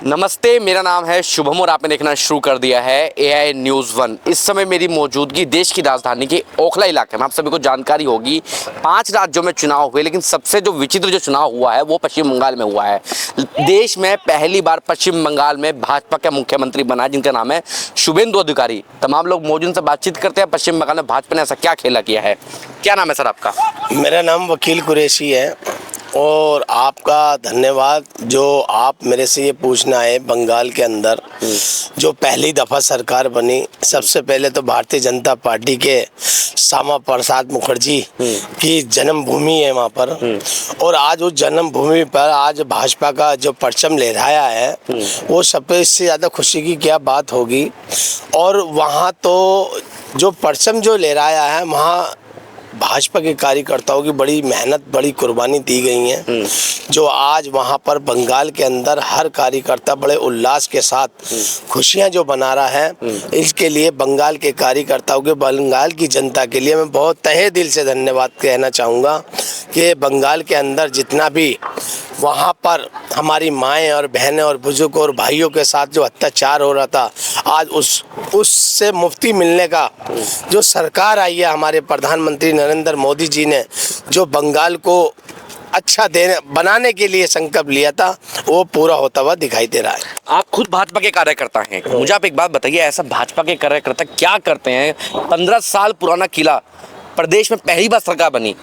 नमस्ते, मेरा नाम है शुभम और आपने देखना शुरू कर दिया है एआई न्यूज़ 1। इस समय मेरी मौजूदगी देश की राजधानी के ओखला इलाके में। आप सभी को जानकारी होगी 5 राज्यों में चुनाव हुए, लेकिन सबसे जो विचित्र जो चुनाव हुआ है वो पश्चिम बंगाल में हुआ है। देश में पहली बार पश्चिम बंगाल में भाजपा का मुख्यमंत्री बना है, जिनका नाम है शुभेंदु अधिकारी। तमाम लोग मौजूद से बातचीत करते हैं पश्चिम बंगाल में भाजपा ने ऐसा क्या खेला किया है। क्या नाम है सर आपका? मेरा नाम वकील कुरैशी है और आपका धन्यवाद जो आप मेरे से ये पूछना है। बंगाल के अंदर जो पहली दफ़ा सरकार बनी, सबसे पहले तो भारतीय जनता पार्टी के श्यामा प्रसाद मुखर्जी की जन्मभूमि है वहाँ पर, और आज उस जन्मभूमि पर आज भाजपा का जो परचम लहराया है वो सबसे ज़्यादा खुशी की क्या बात होगी। और वहाँ तो जो परचम जो लहराया है वहाँ भाजपा के कार्यकर्ताओं की बड़ी मेहनत, बड़ी कुर्बानी दी गई हैं, जो आज वहाँ पर बंगाल के अंदर हर कार्यकर्ता बड़े उल्लास के साथ खुशियाँ जो मना रहा है। इसके लिए बंगाल के कार्यकर्ताओं के, बंगाल की जनता के लिए मैं बहुत तहे दिल से धन्यवाद कहना चाहूँगा कि बंगाल के अंदर जितना भी वहाँ पर हमारी माएँ और बहनें और बुजुर्ग और भाइयों के साथ जो अत्याचार हो रहा था, आज उससे मुक्ति मिलने का जो सरकार आई है, हमारे प्रधानमंत्री नरेंद्र मोदी जी ने जो बंगाल को अच्छा बनाने के लिए संकल्प लिया था, वो पूरा होता हुआ दिखाई दे रहा है। आप खुद भाजपा के कार्यकर्ता हैं, मुझे आप एक बात बताइए, ऐसा भाजपा के कार्यकर्ता क्या करते हैं? 15 साल पुराना किला, प्रदेश में पहली बार सरकार बनी,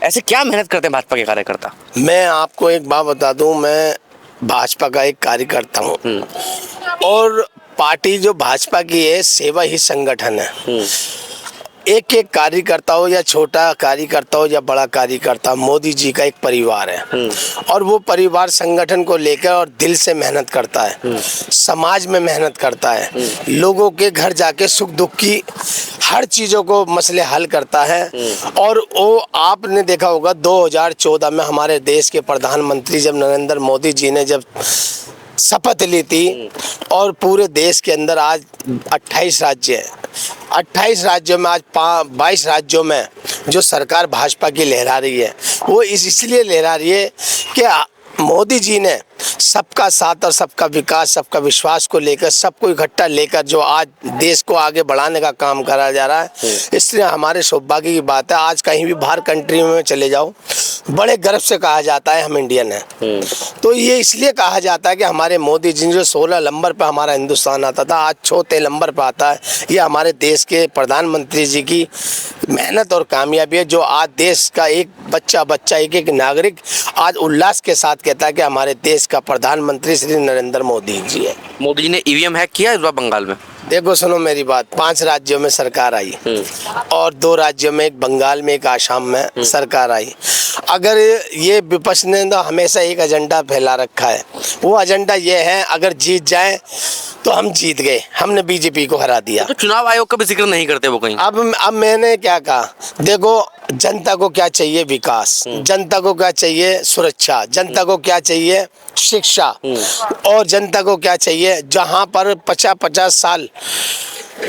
ऐसे क्या मेहनत करते हैं भाजपा के कार्यकर्ता? मैं आपको एक बात बता दूं, मैं भाजपा का एक कार्यकर्ता हूं और पार्टी जो भाजपा की है सेवा ही संगठन है। एक एक कार्यकर्ता हो या छोटा कार्यकर्ता हो या बड़ा कार्यकर्ता, मोदी जी का एक परिवार है और वो परिवार संगठन को लेकर और दिल से मेहनत करता है, समाज में मेहनत करता है, लोगों के घर जाके सुख दुख की हर चीज़ों को मसले हल करता है। और वो आपने देखा होगा 2014 में हमारे देश के प्रधानमंत्री जब नरेंद्र मोदी जी ने जब शपथ ली थी और पूरे देश के अंदर आज 28 राज्य हैं, 28 राज्यों में आज 22 राज्यों में जो सरकार भाजपा की लहरा रही है, वो इसलिए लहरा रही है कि मोदी जी ने सबका साथ और सबका विकास, सबका विश्वास को लेकर, सबको इकट्ठा लेकर जो आज देश को आगे बढ़ाने का काम करा जा रहा है। इसलिए हमारे सौभाग्य की बात है, आज कहीं भी बाहर कंट्री में चले जाओ, बड़े गर्व से कहा जाता है हम इंडियन हैं। तो ये इसलिए कहा जाता है कि हमारे मोदी जी जो 16 नंबर पर हमारा हिंदुस्तान आता था, आज 6 नंबर पर आता है। ये हमारे देश के प्रधानमंत्री जी की मेहनत और कामयाबी है, जो आज देश का एक बच्चा एक एक नागरिक आज उल्लास के साथ कहता है कि हमारे देश का प्रधानमंत्री श्री नरेंद्र मोदी जी है। मोदी जी ने ईवीएम हैक किया इस बार बंगाल में? देखो सुनो मेरी बात, 5 राज्यों में सरकार आई और 2 राज्यों में, एक बंगाल में एक आसाम में सरकार आई। अगर ये विपक्ष ने तो हमेशा एक एजेंडा फैला रखा है, वो एजेंडा ये है अगर जीत जाए तो हम जीत गए, हमने बीजेपी को हरा दिया। तो चुनाव आयोग का भी जिक्र नहीं करते वो कहीं? अब मैंने क्या कहा, देखो जनता को क्या चाहिए? विकास। जनता को क्या चाहिए? सुरक्षा। जनता को क्या चाहिए? शिक्षा। और जनता को क्या चाहिए? जहाँ पर 50-50 साल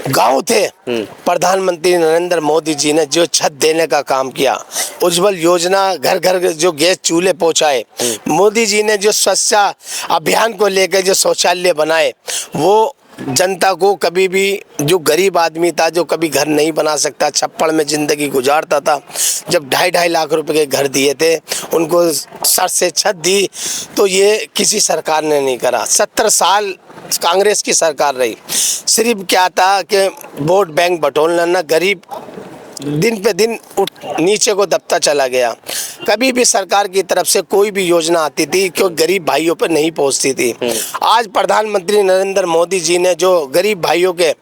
गांव थे, प्रधानमंत्री नरेंद्र मोदी जी ने जो छत देने का काम किया, उज्जवल योजना, घर घर जो गैस चूल्हे पहुंचाए, मोदी जी ने जो स्वच्छता अभियान को लेकर जो शौचालय बनाए, वो जनता को कभी भी, जो गरीब आदमी था, जो कभी घर नहीं बना सकता, छप्पड़ में ज़िंदगी गुजारता था, जब 2.5 लाख रुपए के घर दिए थे, उनको सर से छत दी, तो ये किसी सरकार ने नहीं करा। 70 साल कांग्रेस की सरकार रही, सिर्फ क्या था कि वोट बैंक बटोरना, गरीब दिन पे दिन नीचे को दबता चला गया। कभी भी सरकार की तरफ से कोई भी योजना आती थी क्यों गरीब भाइयों पर नहीं पहुंचती थी। आज प्रधानमंत्री नरेंद्र मोदी जी ने जो गरीब भाइयों के,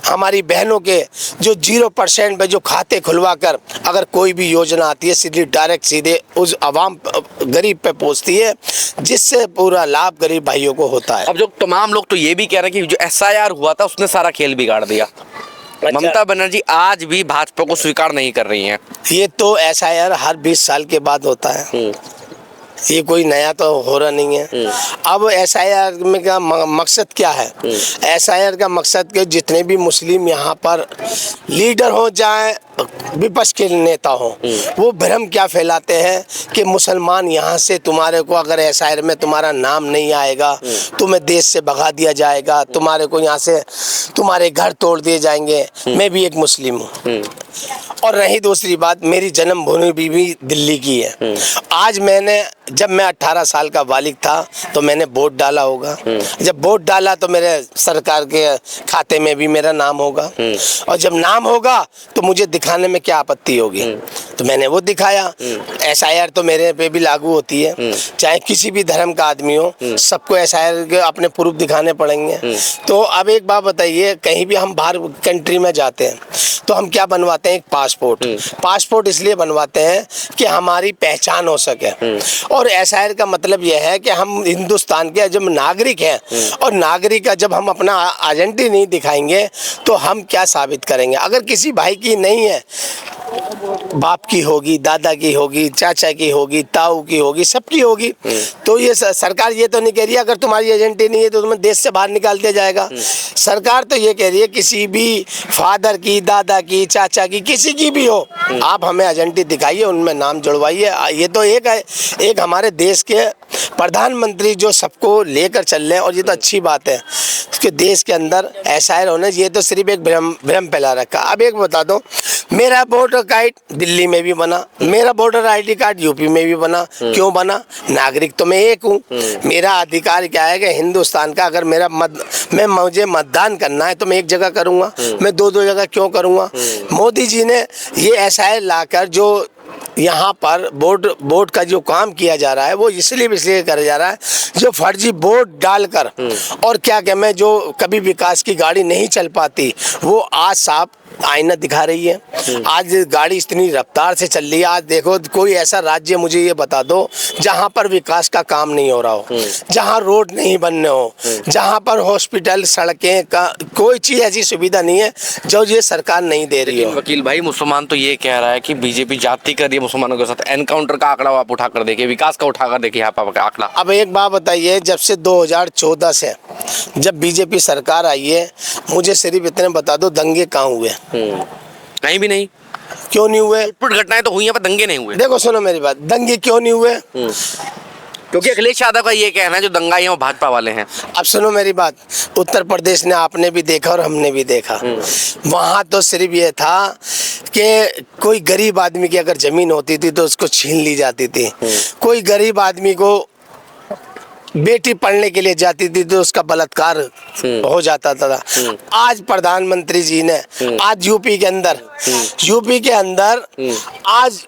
हमारी बहनों के जो 0% पे जो खाते खुलवा कर अगर कोई भी योजना आती है, सीधे डायरेक्ट सीधे उस आवाम गरीब पे पहुंचती है, जिससे पूरा लाभ गरीब भाइयों को होता है। अब जो तमाम लोग तो ये भी कह रहे हैं कि जो SIR हुआ था उसने सारा खेल बिगाड़ दिया। ममता बनर्जी आज भी भाजपा को स्वीकार नहीं कर रही हैं। ये तो SIR हर 20 साल के बाद होता है, ये कोई नया तो हो रहा नहीं है। अब एसआईआर में का मकसद क्या है? एसआईआर का मकसद के जितने भी मुस्लिम यहाँ पर लीडर हो, जाए विपक्ष के नेता हो, वो भ्रम क्या फैलाते हैं कि मुसलमान यहाँ से तुम्हारे को अगर एसआईआर में तुम्हारा नाम नहीं आएगा, तुम्हें देश से भगा दिया जाएगा, तुम्हारे को यहाँ से तुम्हारे घर तोड़ दिए जाएंगे। मैं भी एक मुस्लिम हूँ, और रही दूसरी बात, मेरी जन्मभूमि भी दिल्ली की है। आज जब मैं 18 साल का बालिग था तो मैंने वोट डाला होगा। जब वोट डाला तो मेरे सरकार के खाते में भी मेरा नाम होगा, और जब नाम होगा तो मुझे दिखाने में क्या आपत्ति होगी? तो मैंने वो दिखाया। एसआईआर तो मेरे पे भी लागू होती है, चाहे किसी भी धर्म का आदमी हो, सबको एसआईआर के अपने प्रूफ दिखाने पड़ेंगे। तो अब एक बात बताइए, कहीं भी हम बाहर कंट्री में जाते हैं तो हम क्या बनवाते हैं? एक पासपोर्ट इसलिए बनवाते हैं कि हमारी पहचान हो सके। और एसआईआर का मतलब यह है कि हम हिंदुस्तान के जब नागरिक हैं, और नागरिक का जब हम अपना आइडेंटिटी नहीं दिखाएंगे तो हम क्या साबित करेंगे? अगर किसी भाई की नहीं है, बाप की होगी, दादा की होगी, चाचा की होगी, ताऊ की होगी, सबकी होगी, तो ये सरकार ये तो नहीं कह रही है अगर तुम्हारी आइडेंटिटी नहीं है तो तुम्हें देश से बाहर निकाल दिया जाएगा। सरकार तो ये कह रही है किसी भी फादर की, दादा की, चाचा की, किसी की भी हो, आप हमें आइडेंटिटी दिखाइए, उनमें नाम जुड़वाइए। ये तो एक हमारे देश के प्रधानमंत्री जो सबको लेकर चल रहे हैं, और ये तो अच्छी बात है कि देश के अंदर एसआईआर होने, ये तो सिर्फ एक भ्रम फैला रखा। अब एक बता दो, मेरा वोटर कार्ड दिल्ली में भी बना, मेरा वोटर आईडी कार्ड यूपी में भी बना। क्यों बना? नागरिक तो मैं एक हूँ। मेरा अधिकार क्या है कि हिंदुस्तान का अगर मुझे मतदान करना है तो मैं एक जगह करूँगा, मैं दो जगह क्यों करूँगा? मोदी जी ने ये एसआईआर लाकर जो यहाँ पर वोट का जो काम किया जा रहा है वो इसलिए किया जा रहा है, जो फर्जी वोट डालकर, और क्या मैं जो कभी विकास की गाड़ी नहीं चल पाती वो आज साफ आईना दिखा रही है। आज गाड़ी इतनी रफ्तार से चल रही है। आज देखो, कोई ऐसा राज्य मुझे ये बता दो जहाँ पर विकास का काम नहीं हो रहा हो, जहाँ रोड नहीं बनने हो, जहाँ पर हॉस्पिटल, सड़कें का कोई चीज़ ऐसी सुविधा नहीं है जो ये सरकार नहीं दे रही है। वकील भाई, मुसलमान तो ये कह रहा है कि बीजेपी जाति कर रही है मुसलमानों के साथ। एनकाउंटर का आंकड़ा आप उठाकर देखिए, विकास का उठाकर देखिए यहाँ पर आंकड़ा। अब एक बात बताइए, जब से 2014 से जब बीजेपी सरकार आई है, मुझे सिर्फ इतने बता दो, दंगे कहाँ हुए? कहीं भी नहीं। क्यों नहीं हुए? घटनाएं तो हुई हैं पर दंगे नहीं हुए। देखो सुनो मेरी बात, दंगे क्यों नहीं हुए? क्योंकि अखिलेश यादव का ये कहना है जो दंगा है वो भाजपा वाले हैं। अब सुनो मेरी बात, उत्तर प्रदेश ने आपने भी देखा और हमने भी देखा, वहाँ तो सिर्फ ये था कि कोई गरीब आदमी की अगर जमीन होती थी तो उसको छीन ली जाती थी। कोई गरीब आदमी को बेटी पढ़ने के लिए जाती थी तो उसका बलात्कार हो जाता था। आज प्रधानमंत्री जी ने, आज यूपी के अंदर आज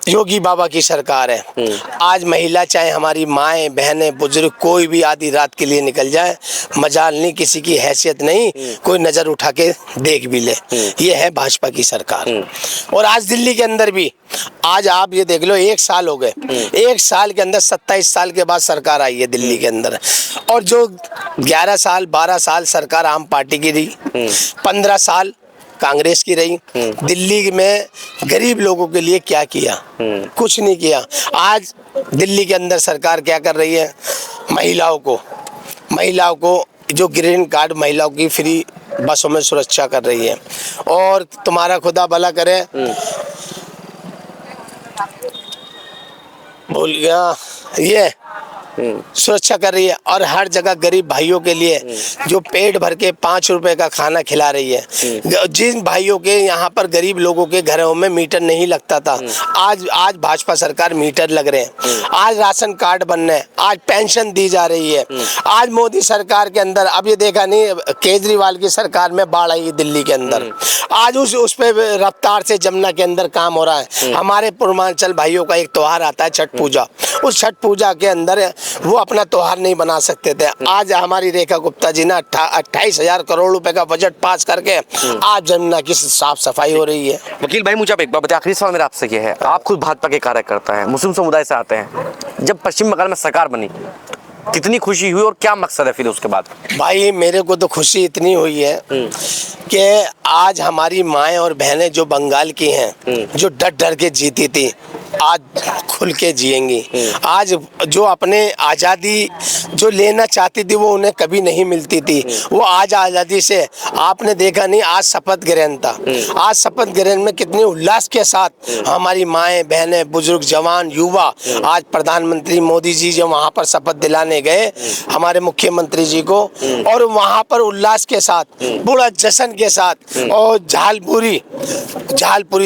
योगी बाबा की सरकार है। आज महिला, चाहे हमारी माएँ, बहनें, बुजुर्ग, कोई भी आधी रात के लिए निकल जाए, मजाल नहीं, किसी की हैसियत नहीं, कोई नज़र उठा के देख भी ले। ये है भाजपा की सरकार। और आज दिल्ली के अंदर भी, आज आप ये देख लो, 1 साल हो गए, 1 साल के अंदर 27 साल के बाद सरकार आई है दिल्ली के अंदर। और जो 11 साल 12 साल सरकार आम पार्टी की रही, 15 साल कांग्रेस की रही, दिल्ली में गरीब लोगों के लिए क्या किया? कुछ नहीं किया। आज दिल्ली के अंदर सरकार क्या कर रही है? महिलाओं को जो ग्रीन कार्ड, महिलाओं की फ्री बसों में सुरक्षा कर रही है। और तुम्हारा खुदा भला करे, भूल गया, ये सुरक्षा कर रही है। और हर जगह गरीब भाइयों के लिए जो पेट भर के 5 रुपए का खाना खिला रही है। जिन भाइयों के यहाँ पर गरीब लोगों के घरों में मीटर नहीं लगता था, आज भाजपा सरकार मीटर लग रहे हैं। आज राशन कार्ड बन रहे हैं, आज पेंशन दी जा रही है। आज मोदी सरकार के अंदर, अब ये देखा नहीं, केजरीवाल की सरकार में बाढ़ आई दिल्ली के अंदर, आज उस पे रफ्तार से जमुना के अंदर काम हो रहा है। हमारे पूर्वांचल भाइयों का एक त्योहार आता है, छठ पूजा। उस छठ पूजा के अंदर वो अपना त्योहार नहीं बना सकते थे। आज हमारी रेखा गुप्ता जी ने 28,000 करोड़ रुपए का बजट पास करके आज जमुना की साफ सफाई हो रही है। वकील भाई, मुझे आप एक बात बताइए, आखिरी सवाल मेरा आपसे ये है, आप खुद भाजपा के कार्यकर्ता हैं, मुस्लिम समुदाय से आते हैं, जब पश्चिम बंगाल में सरकार बनी कितनी खुशी हुई और क्या मकसद है फिर उसके बाद? भाई मेरे को तो खुशी इतनी हुई है कि आज हमारी माएँ और बहनें जो बंगाल की हैं, जो डर डर के जीती थी, आज खुल के जिएंगी। आज जो अपने आज़ादी जो लेना चाहती थी वो उन्हें कभी नहीं मिलती थी, वो आज आज़ादी से, आपने देखा नहीं, आज शपथ ग्रहण था। आज शपथ ग्रहण में कितने उल्लास के साथ हमारी माएँ बहनें बुजुर्ग जवान युवा, आज प्रधानमंत्री मोदी जी जो वहाँ पर शपथ दिलाने गए हमारे मुख्यमंत्री जी को, और वहाँ पर उल्लास के साथ बड़ा जश्न के साथ, और झालपुरी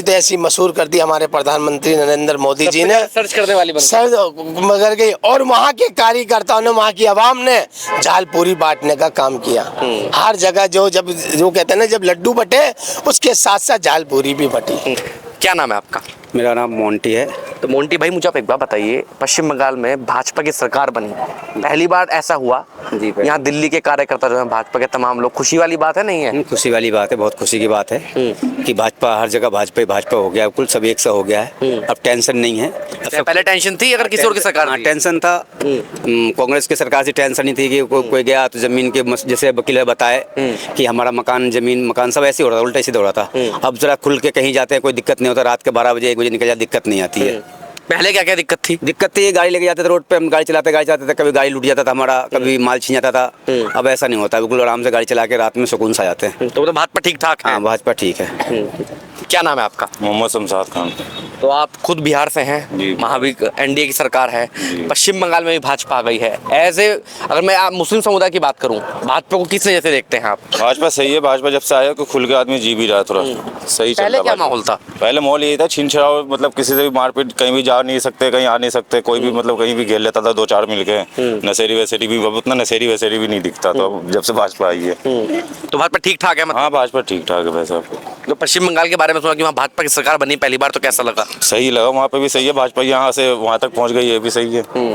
तो ऐसी मशहूर कर दी हमारे प्रधानमंत्री नरेंद्र मोदी जी ने, सर्च करने वाली सर मगर गई, और वहाँ के कार्यकर्ताओं ने, वहाँ की आवाम ने झालपुरी बांटने का काम किया। हर जगह जो कहते हैं ना, जब लड्डू बटे उसके साथ साथ झालपुरी भी बटी। क्या नाम है आपका? मेरा नाम मोंटी है। तो मोंटी भाई, मुझे आप एक बात बताइए, पश्चिम बंगाल में भाजपा की सरकार बनी, पहली बार ऐसा हुआ जी भाई। यहाँ दिल्ली के कार्यकर्ता जो है भाजपा के तमाम लोग, खुशी वाली बात है नहीं है? खुशी वाली बात है, बहुत खुशी की बात है कि भाजपा हर जगह भाजपा ही भाजपा हो गया, कुल सब एक सा हो गया है। अब टेंशन नहीं है। पहले टेंशन थी अगर किसी और की सरकार थी? टेंशन था, कांग्रेस की सरकार से टेंशन नहीं थी कि कोई गया तो जमीन के जैसे वकील बताए कि हमारा मकान जमीन मकान सब ऐसे हो रहा था, उल्टा सीधा हो रहा था। अब जरा खुल के कहीं जाते हैं, कोई दिक्कत नहीं होता, रात के 12 बजे 1 बजे निकल जाए, दिक्कत नहीं आती है। पहले क्या क्या दिक्कत थी? दिक्कत थी, गाड़ी लेके जाते थे रोड पे, हम गाड़ी चलाते थे, कभी गाड़ी लूट जाता था हमारा, कभी माल छीन जाता था। अब ऐसा नहीं होता, बिल्कुल आराम से गाड़ी चला के रात में सुकून से आ जाते हैं। तो भाजपा ठीक ठाक है? हाँ, भाजपा ठीक है। क्या नाम है आपका? मोहम्मद शमशाद खान। तो आप खुद बिहार से हैं, जी। महाविक एनडीए की सरकार है, पश्चिम बंगाल में भी भाजपा आ गई है, अगर मैं आप मुस्लिम समुदाय की बात करूं, भाजपा को किस नजर से देखते हैं आप? भाजपा सही है, भाजपा जब से आया तो खुल के आदमी जी भी रहा है, थोड़ा सही चल पहले रहा क्या भाजपा। माहौल था? पहले माहौल यही था, छीन छड़ाव, मतलब किसी से भी मारपीट, कहीं भी जा नहीं सकते, कहीं आ नहीं सकते, कोई भी मतलब कहीं भी घेर लेता था 2-4 मिलके। नशेरी वैसेरी भी, अब उतना नशेरी वैसेरी भी नहीं दिखता, तो अब जब से भाजपा आई है। तो भाजपा ठीक ठाक है मतलब? हाँ, भाजपा ठीक ठाक है वैसा। तो पश्चिम बंगाल के बारे में सुना कि वहाँ भाजपा की सरकार बनी पहली बार, तो कैसा लगा? सही लगा, वहाँ पे भी सही है, भाजपा यहाँ से वहाँ तक पहुँच गई, ये भी सही है।